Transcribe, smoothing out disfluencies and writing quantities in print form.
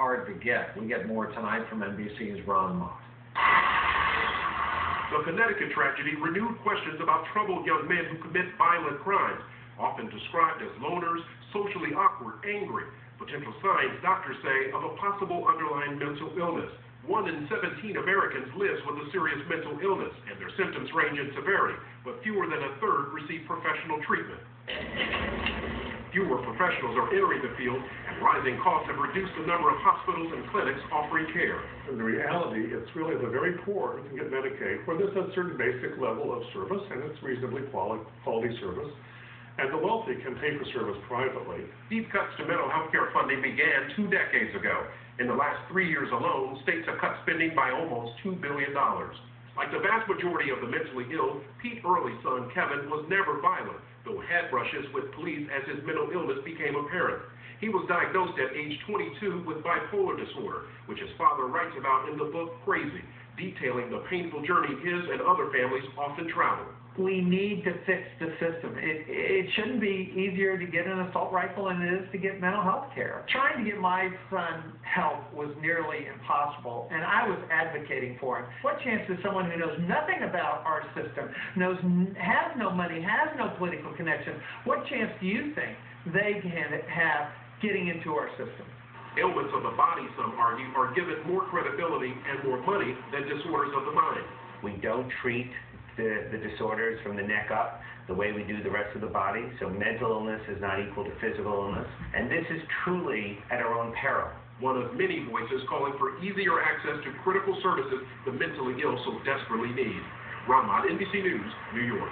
hard to get. We get more tonight from NBC's Ron Mott. The Connecticut tragedy renewed questions about troubled young men who commit violent crimes, often described as loners, socially awkward, angry. Potential signs, doctors say, of a possible underlying mental illness. 1 in 17 Americans lives with a serious mental illness, and their symptoms range in severity, but fewer than a third receive professional treatment. Fewer professionals are entering the field, and rising costs have reduced the number of hospitals and clinics offering care. In the reality, it's really the very poor who can get Medicaid, where there's a certain basic level of service, and it's reasonably quality service, and the wealthy can pay for service privately. Deep cuts to mental health care funding began 2 decades ago. In the last 3 years alone, states have cut spending by almost $2 billion. Like the vast majority of the mentally ill, Pete Early's son, Kevin, was never violent, though had brushes with police as his mental illness became apparent. He was diagnosed at age 22 with bipolar disorder, which his father writes about in the book Crazy, detailing the painful journey his and other families often travel. We need to fix the system. It shouldn't be easier to get an assault rifle than it is to get mental health care. Trying to get my son help was nearly impossible, and I was advocating for him. What chance does someone who knows nothing about our system, has no money, has no political connection, what chance do you think they can have getting into our system? Ailments of the body, some argue, are given more credibility and more money than disorders of the mind. We don't treat the disorders from the neck up the way we do the rest of the body, so mental illness is not equal to physical illness, and this is truly at our own peril. One of many voices calling for easier access to critical services the mentally ill so desperately need. Ron Mott, NBC News, New York.